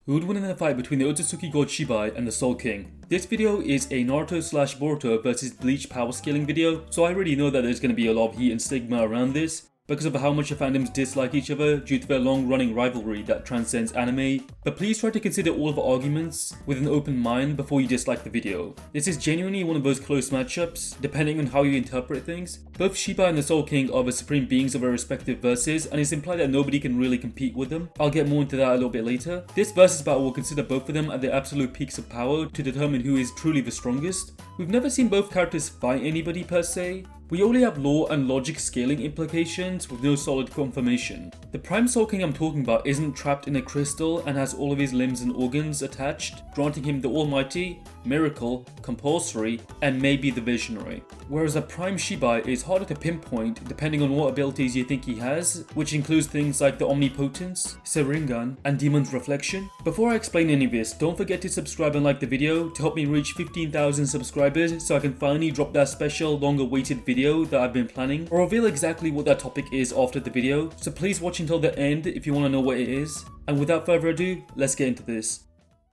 Who would win in a fight between the Otsutsuki god Shibai and the Soul King? This video is a Naruto/Boruto versus Bleach power scaling video, so I already know that there's going to be a lot of heat and stigma around this because of how much the fandoms dislike each other due to their long-running rivalry that transcends anime, but please try to consider all of the arguments with an open mind before you dislike the video. This is genuinely one of those close matchups, depending on how you interpret things. Both Shibai and the Soul King are the supreme beings of their respective verses, and it's implied that nobody can really compete with them. I'll get more into that a little bit later. This versus battle will consider both of them at their absolute peaks of power to determine who is truly the strongest. We've never seen both characters fight anybody per se. We only have lore and logic scaling implications with no solid confirmation. The Prime Soul King I'm talking about isn't trapped in a crystal and has all of his limbs and organs attached, granting him the Almighty, Miracle, Compulsory, and maybe the Visionary. Whereas a Prime Shibai is harder to pinpoint depending on what abilities you think he has, which includes things like the Omnipotence, Sharingan, and Demon's Reflection. Before I explain any of this, don't forget to subscribe and like the video to help me reach 15,000 subscribers so I can finally drop that special long-awaited video that I've been planning, or reveal exactly what that topic is after the video, so please watch until the end if you want to know what it is. And without further ado, let's get into this.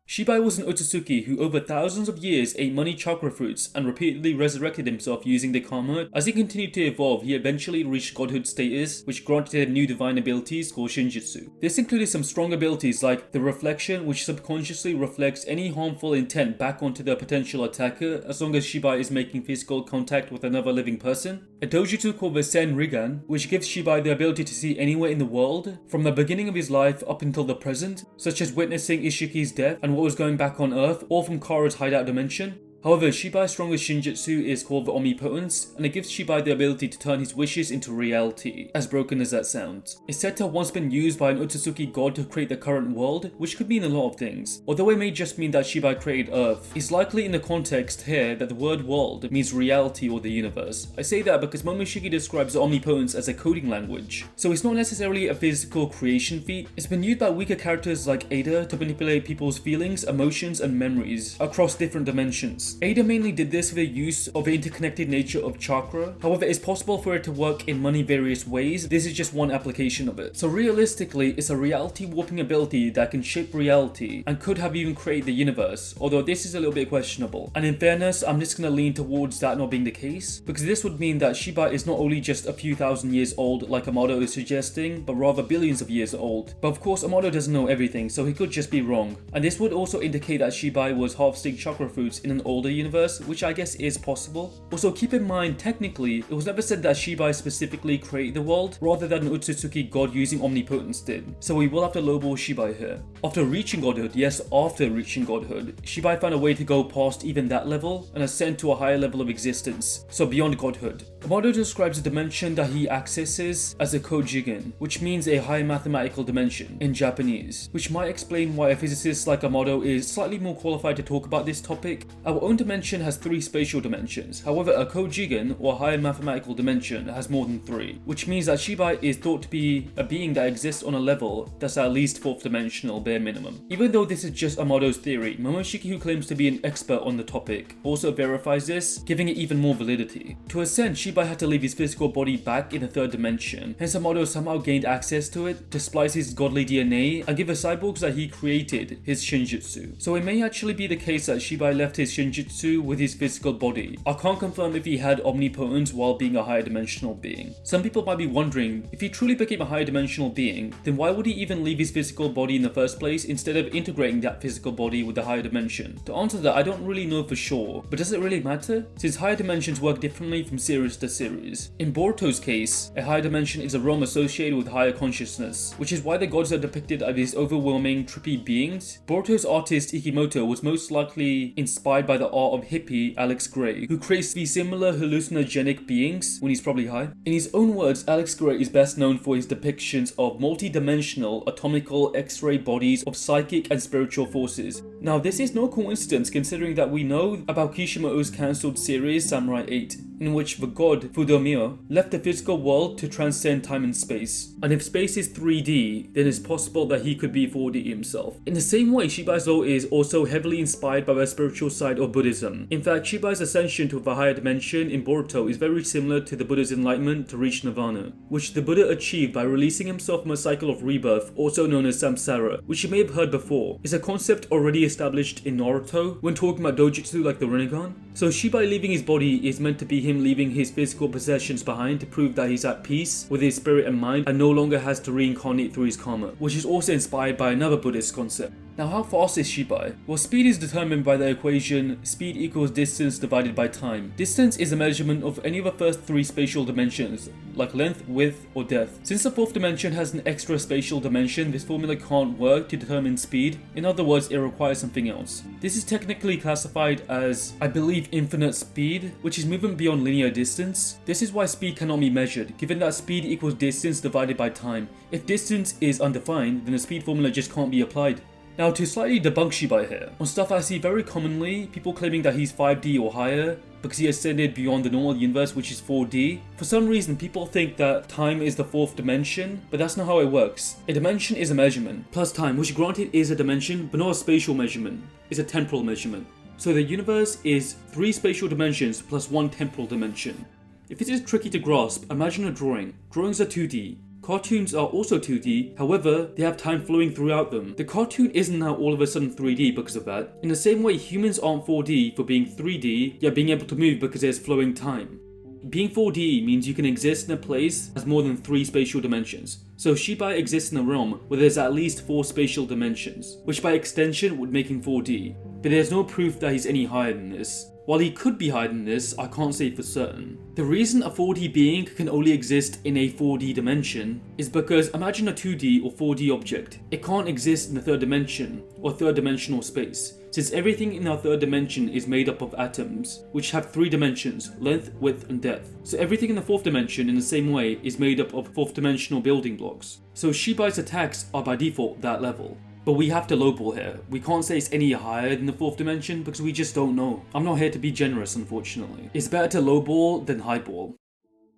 Shibai was an Otsutsuki who over thousands of years ate many chakra fruits and repeatedly resurrected himself using the karma. As he continued to evolve, he eventually reached godhood status, which granted him new divine abilities called shinjutsu. This included some strong abilities like the reflection, which subconsciously reflects any harmful intent back onto the potential attacker as long as Shibai is making physical contact with another living person. A dojutsu called the Senrigan, which gives Shibai the ability to see anywhere in the world, from the beginning of his life up until the present, such as witnessing Ishiki's death and what was going back on Earth, or from Kara's hideout dimension. However, Shibai's strongest shinjutsu is called the Omnipotence, and it gives Shibai the ability to turn his wishes into reality, as broken as that sounds. It's said to have once been used by an Otsutsuki god to create the current world, which could mean a lot of things. Although it may just mean that Shibai created Earth, it's likely in the context here that the word world means reality or the universe. I say that because Momoshiki describes the Omnipotence as a coding language, so it's not necessarily a physical creation feat. It's been used by weaker characters like Ada to manipulate people's feelings, emotions, and memories across different dimensions. Ada mainly did this with the use of the interconnected nature of chakra. However, it's possible for it to work in many various ways. This is just one application of it. So realistically, it's a reality warping ability that can shape reality and could have even created the universe, although this is a little bit questionable. And in fairness, I'm just going to lean towards that not being the case, because this would mean that Shibai is not only just a few thousand years old like Amado is suggesting, but rather billions of years old. But of course, Amado doesn't know everything, so he could just be wrong. And this would also indicate that Shibai was harvesting chakra fruits in an older universe, which I guess is possible. Also, keep in mind, technically, it was never said that Shibai specifically created the world, rather than an Otsutsuki god using Omnipotence did. So we will have to lowball Shibai here. After reaching godhood, yes, after reaching godhood, Shibai found a way to go past even that level and ascend to a higher level of existence, so beyond godhood. Amado describes the dimension that he accesses as a Kojigen, which means a high mathematical dimension in Japanese, which might explain why a physicist like Amado is slightly more qualified to talk about this topic. Our own dimension has 3 spatial dimensions, however a Kojigen or higher mathematical dimension has more than 3, which means that Shibai is thought to be a being that exists on a level that's at least 4th dimensional bare minimum. Even though this is just Amado's theory, Momoshiki, who claims to be an expert on the topic, also verifies this, giving it even more validity. To ascend, Shibai had to leave his physical body back in the 3rd dimension, hence Amado somehow gained access to it to splice his godly DNA and give the cyborgs that he created his shinjutsu. So it may actually be the case that Shibai left his shinjutsu with his physical body. I can't confirm if he had omnipotence while being a higher dimensional being. Some people might be wondering, if he truly became a higher dimensional being, then why would he even leave his physical body in the first place instead of integrating that physical body with the higher dimension? To answer that, I don't really know for sure, but does it really matter? Since higher dimensions work differently from series to series. In Boruto's case, a higher dimension is a realm associated with higher consciousness, which is why the gods are depicted as these overwhelming, trippy beings. Boruto's artist Ikimoto was most likely inspired by the art of hippie Alex Gray, who creates these similar hallucinogenic beings when he's probably high. In his own words, Alex Gray is best known for his depictions of multi-dimensional atomical X-ray bodies of psychic and spiritual forces. Now this is no coincidence considering that we know about Kishimoto's cancelled series Samurai 8, in which the god Fudomio left the physical world to transcend time and space. And if space is 3D, then it's possible that he could be 4D himself. In the same way, Shibai's law is also heavily inspired by the spiritual side of Buddhism. In fact, Shibai's ascension to the higher dimension in Boruto is very similar to the Buddha's enlightenment to reach nirvana, which the Buddha achieved by releasing himself from a cycle of rebirth, also known as samsara, which you may have heard before. It's a concept already established in Naruto when talking about dojutsu like the Rinnegan. So Shibai leaving his body is meant to be him leaving his physical possessions behind to prove that he's at peace with his spirit and mind and no longer has to reincarnate through his karma, which is also inspired by another Buddhist concept. Now how fast is Shibai? Well, speed is determined by the equation speed equals distance divided by time. Distance is a measurement of any of the first three spatial dimensions, like length, width, or depth. Since the fourth dimension has an extra spatial dimension, this formula can't work to determine speed. In other words, it requires something else. This is technically classified as, I believe, infinite speed, which is movement beyond linear distance. This is why speed cannot be measured, given that speed equals distance divided by time. If distance is undefined, then the speed formula just can't be applied. Now to slightly debunk Shibai here, on stuff I see very commonly, people claiming that he's 5D or higher because he ascended beyond the normal universe, which is 4D. For some reason people think that time is the fourth dimension, but that's not how it works. A dimension is a measurement, plus time, which granted is a dimension but not a spatial measurement, is a temporal measurement. So the universe is 3 spatial dimensions plus 1 temporal dimension. If this is tricky to grasp, imagine a drawing. Drawings are 2D. Cartoons are also 2D, however, they have time flowing throughout them. The cartoon isn't now all of a sudden 3D because of that. In the same way, humans aren't 4D for being 3D, yet being able to move because there's flowing time. Being 4D means you can exist in a place as more than 3 spatial dimensions. So Shibai exists in a realm where there's at least 4 spatial dimensions, which by extension would make him 4D. But there's no proof that he's any higher than this. While he could be higher than this, I can't say for certain. The reason a 4D being can only exist in a 4D dimension is because imagine a 2D or 4D object. It can't exist in the third dimension or third dimensional space, since everything in our third dimension is made up of atoms, which have 3 dimensions, length, width, and depth. So everything in the fourth dimension in the same way is made up of fourth dimensional building blocks. So Shibai's attacks are by default that level. But we have to lowball here. We can't say it's any higher than the fourth dimension because we just don't know. I'm not here to be generous, unfortunately. It's better to lowball than highball.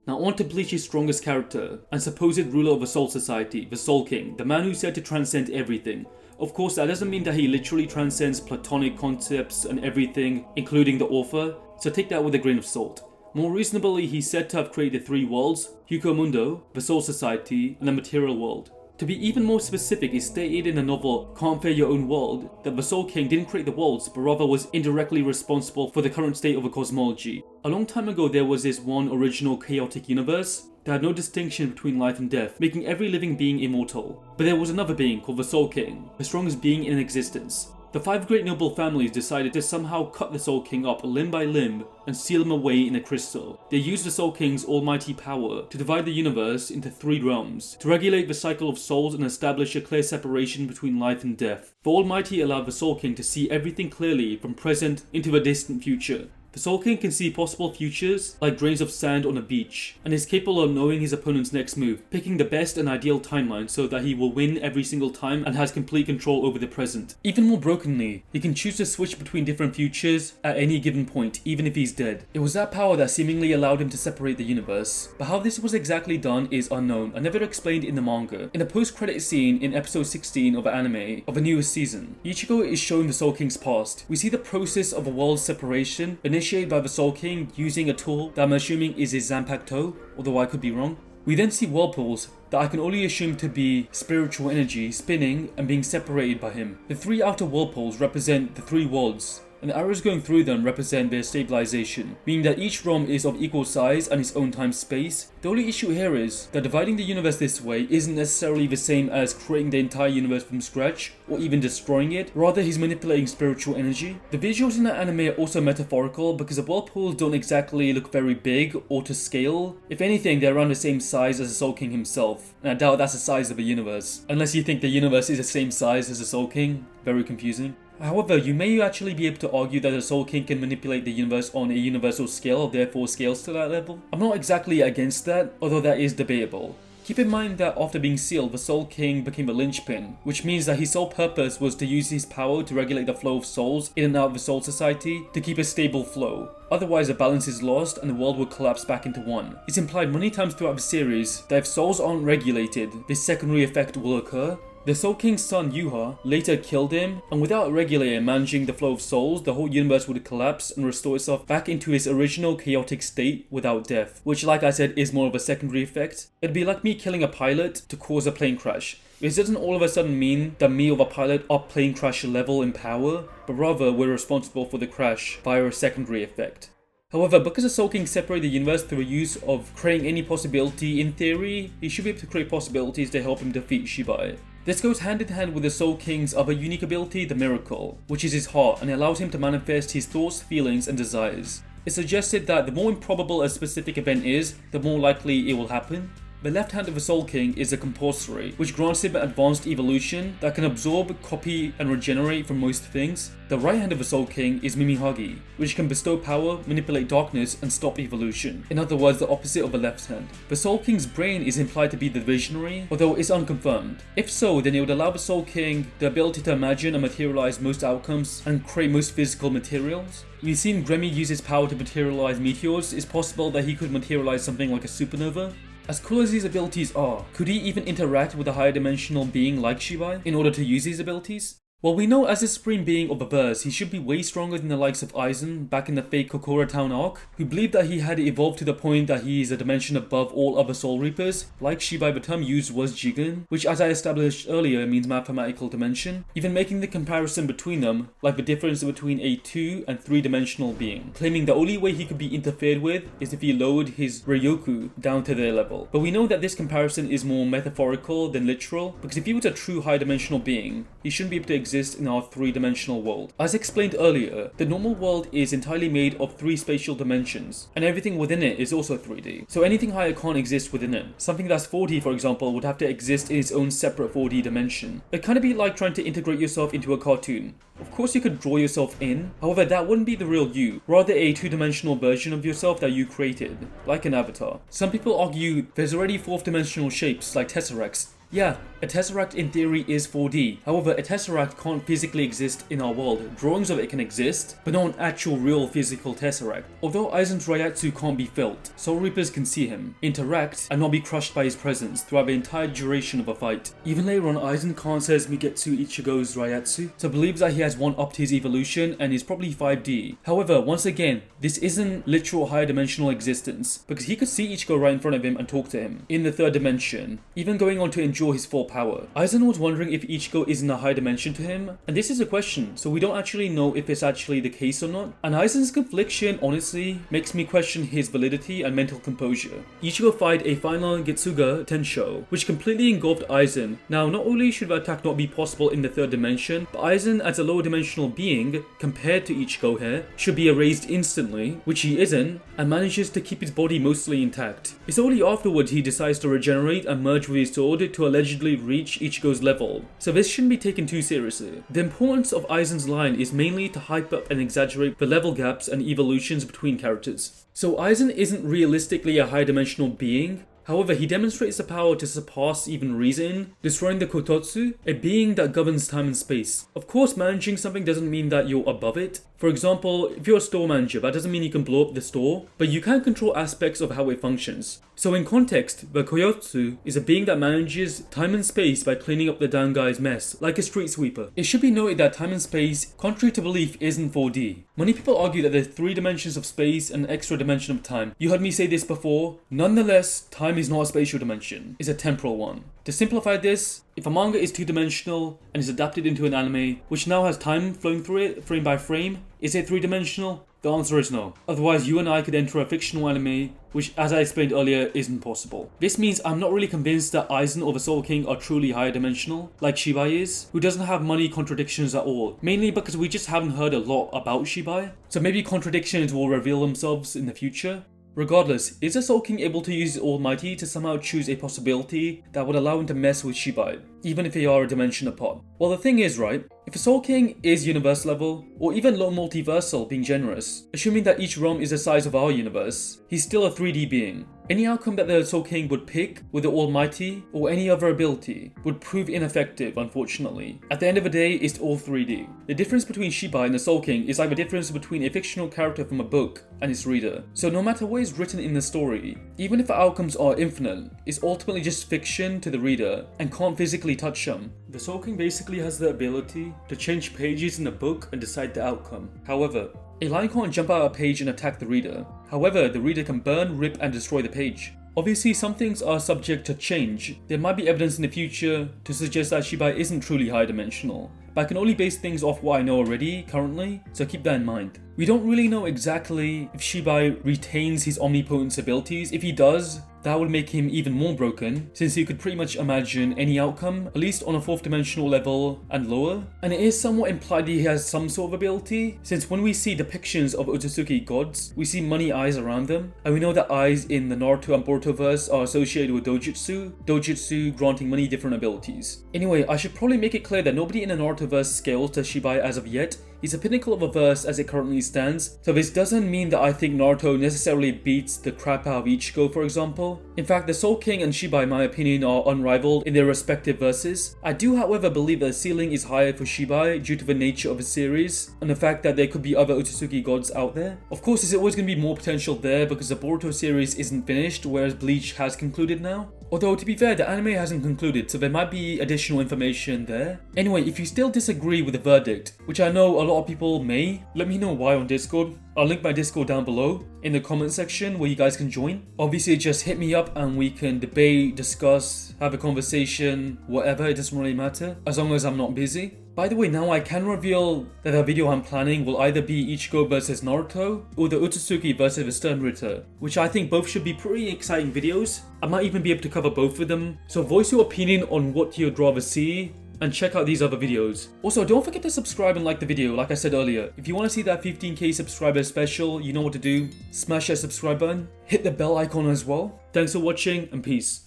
Now on to Bleach's strongest character and supposed ruler of the Soul Society, the Soul King, the man who's said to transcend everything. Of course, that doesn't mean that he literally transcends platonic concepts and everything, including the author, so take that with a grain of salt. More reasonably, he's said to have created 3 worlds, Mundo, the Soul Society, and the material world. To be even more specific, it's stated in the novel Can't Fear Your Own World that the Soul King didn't create the worlds, but rather was indirectly responsible for the current state of the cosmology. A long time ago there was this one original chaotic universe that had no distinction between life and death, making every living being immortal. But there was another being called the Soul King, the strongest being in existence. The 5 great noble families decided to somehow cut the Soul King up limb by limb and seal him away in a crystal. They used the Soul King's almighty power to divide the universe into 3 realms, to regulate the cycle of souls and establish a clear separation between life and death. The Almighty allowed the Soul King to see everything clearly from present into the distant future. The Soul King can see possible futures like grains of sand on a beach, and is capable of knowing his opponent's next move, picking the best and ideal timeline so that he will win every single time and has complete control over the present. Even more brokenly, he can choose to switch between different futures at any given point, even if he's dead. It was that power that seemingly allowed him to separate the universe, but how this was exactly done is unknown and never explained in the manga. In a post-credit scene in episode 16 of the anime of the newest season, Ichigo is shown the Soul King's past. We see the process of a world's separation initiated by the Soul King using a tool that I'm assuming is his Zanpakuto, although I could be wrong. We then see whirlpools that I can only assume to be spiritual energy spinning and being separated by him. The 3 outer whirlpools represent the 3 worlds, and the arrows going through them represent their stabilization, meaning that each realm is of equal size and its own time-space. The only issue here is that dividing the universe this way isn't necessarily the same as creating the entire universe from scratch, or even destroying it, rather he's manipulating spiritual energy. The visuals in the anime are also metaphorical because the whirlpools don't exactly look very big or to scale. If anything, they're around the same size as the Soul King himself, and I doubt that's the size of the universe. Unless you think the universe is the same size as the Soul King. Very confusing. However, you may actually be able to argue that the Soul King can manipulate the universe on a universal scale, therefore scales to that level. I'm not exactly against that, although that is debatable. Keep in mind that after being sealed, the Soul King became a linchpin, which means that his sole purpose was to use his power to regulate the flow of souls in and out of the Soul Society to keep a stable flow. Otherwise, the balance is lost and the world will collapse back into one. It's implied many times throughout the series that if souls aren't regulated, this secondary effect will occur. The Soul King's son Yuha later killed him, and without a regulator managing the flow of souls, the whole universe would collapse and restore itself back into its original chaotic state without death, which, like I said, is more of a secondary effect. It'd be like me killing a pilot to cause a plane crash. This doesn't all of a sudden mean that me or the pilot are plane crash level in power, but rather we're responsible for the crash via a secondary effect. However, because the Soul King separated the universe through a use of creating any possibility, in theory, he should be able to create possibilities to help him defeat Shibai. This goes hand in hand with the Soul King's other unique ability, the Miracle, which is his heart and allows him to manifest his thoughts, feelings, and desires. It's suggested that the more improbable a specific event is, the more likely it will happen. The left hand of the Soul King is a compulsory, which grants him advanced evolution that can absorb, copy, and regenerate from most things. The right hand of the Soul King is Mimihagi, which can bestow power, manipulate darkness, and stop evolution. In other words, the opposite of the left hand. The Soul King's brain is implied to be the visionary, although it's unconfirmed. If so, then it would allow the Soul King the ability to imagine and materialize most outcomes and create most physical materials. We've seen Gremmy use his power to materialize meteors. It's possible that he could materialize something like a supernova. As cool as these abilities are, could he even interact with a higher dimensional being like Shibai in order to use these abilities? Well, we know as the supreme being of the verse, he should be way stronger than the likes of Aizen back in the fake Kokora Town arc, who believed that he had evolved to the point that he is a dimension above all other Soul Reapers. Like Shibai, the term used was Jigen, which as I established earlier means mathematical dimension, even making the comparison between them like the difference between a 2 and 3-dimensional being, claiming the only way he could be interfered with is if he lowered his Ryoku down to their level. But we know that this comparison is more metaphorical than literal, because if he was a true high-dimensional being, he shouldn't be able to exist in our 3-dimensional world. As explained earlier, the normal world is entirely made of 3 spatial dimensions, and everything within it is also 3D. So anything higher can't exist within it. Something that's 4D, for example, would have to exist in its own separate 4D dimension. It'd kind of be like trying to integrate yourself into a cartoon. Of course you could draw yourself in, however that wouldn't be the real you, rather a 2-dimensional version of yourself that you created, like an avatar. Some people argue there's already 4th-dimensional shapes like tesseracts. Yeah, a tesseract in theory is 4D, however a tesseract can't physically exist in our world. Drawings of it can exist, but not an actual real physical tesseract. Although Aizen's Reiatsu can't be felt, Soul Reapers can see him, interact, and not be crushed by his presence throughout the entire duration of a fight. Even later on, Aizen can't says Migetsu Ichigo's Reiatsu, so believes that he has one-upped his evolution and is probably 5D. However, once again, this isn't literal higher dimensional existence, because he could see Ichigo right in front of him and talk to him, in the 3rd dimension, even going on to enjoy his full power. Aizen was wondering if Ichigo is in a high dimension to him, and this is a question, so we don't actually know if it's actually the case or not. And Aizen's confliction honestly makes me question his validity and mental composure. Ichigo fired a final Getsuga Tensho, which completely engulfed Aizen. Now, not only should the attack not be possible in the 3rd dimension, but Aizen as a lower dimensional being, compared to Ichigo here, should be erased instantly, which he isn't, and manages to keep his body mostly intact. It's only afterwards he decides to regenerate and merge with his sword to allegedly reach Ichigo's level, so this shouldn't be taken too seriously. The importance of Aizen's line is mainly to hype up and exaggerate the level gaps and evolutions between characters. So Aizen isn't realistically a high-dimensional being. However, he demonstrates the power to surpass even reason, destroying the Kototsu, a being that governs time and space. Of course, managing something doesn't mean that you're above it. For example, if you're a store manager, that doesn't mean you can blow up the store, but you can control aspects of how it functions. So in context, the Koyotsu is a being that manages time and space by cleaning up the down guy's mess, like a street sweeper. It should be noted that time and space, contrary to belief, isn't 4D. Many people argue that there's 3 dimensions of space and an extra dimension of time. You heard me say this before. Nonetheless, time is not a spatial dimension, it's a temporal one. To simplify this, if a manga is 2-dimensional and is adapted into an anime, which now has time flowing through it, frame by frame, is it 3-dimensional? The answer is no. Otherwise, you and I could enter a fictional anime, which, as I explained earlier, isn't possible. This means I'm not really convinced that Aizen or the Soul King are truly higher dimensional, like Shibai is, who doesn't have many contradictions at all, mainly because we just haven't heard a lot about Shibai, so maybe contradictions will reveal themselves in the future. Regardless, is the Soul King able to use his Almighty to somehow choose a possibility that would allow him to mess with Shibai, even if they are a dimension apart? Well, the thing is, right, if a Soul King is universe level, or even low multiversal being generous, assuming that each realm is the size of our universe, he's still a 3D being. Any outcome that the Soul King would pick with the Almighty or any other ability would prove ineffective, unfortunately. At the end of the day, it's all 3D. The difference between Shibai and the Soul King is like the difference between a fictional character from a book and its reader. So no matter what is written in the story, even if the outcomes are infinite, it's ultimately just fiction to the reader and can't physically touch them. The Soul King basically has the ability to change pages in the book and decide the outcome. However, a line can't jump out a page and attack the reader. However, the reader can burn, rip, and destroy the page. Obviously, some things are subject to change. There might be evidence in the future to suggest that Shibai isn't truly high-dimensional, but I can only base things off what I know already, currently, so keep that in mind. We don't really know exactly if Shibai retains his omnipotence abilities. If he does, that would make him even more broken, since he could pretty much imagine any outcome, at least on a 4th dimensional level and lower. And it is somewhat implied he has some sort of ability, since when we see depictions of Otsutsuki gods, we see money eyes around them, and we know that eyes in the Naruto and Boruto verse are associated with dojutsu granting many different abilities. Anyway, I should probably make it clear that nobody in the Naruto verse scales to Shibai as of yet. He's a pinnacle of a verse as it currently stands, so this doesn't mean that I think Naruto necessarily beats the crap out of Ichigo, for example. In fact, the Soul King and Shibai, in my opinion, are unrivaled in their respective verses. I do, however, believe that the ceiling is higher for Shibai due to the nature of the series and the fact that there could be other Otsutsuki gods out there. Of course, there's always going to be more potential there because the Boruto series isn't finished, whereas Bleach has concluded now. Although, to be fair, the anime hasn't concluded, so there might be additional information there. Anyway, if you still disagree with the verdict, which I know a lot of people may, let me know why on Discord. I'll link my Discord down below in the comment section where you guys can join. Obviously, just hit me up and we can debate, discuss, have a conversation, whatever, it doesn't really matter, as long as I'm not busy. By the way, now I can reveal that the video I'm planning will either be Ichigo vs Naruto or the Otsutsuki versus the Stern Ritter, which I think both should be pretty exciting videos. I might even be able to cover both of them. So voice your opinion on what you'd rather see and check out these other videos. Also, don't forget to subscribe and like the video, like I said earlier. If you want to see that 15k subscriber special, you know what to do. Smash that subscribe button, hit the bell icon as well. Thanks for watching and peace.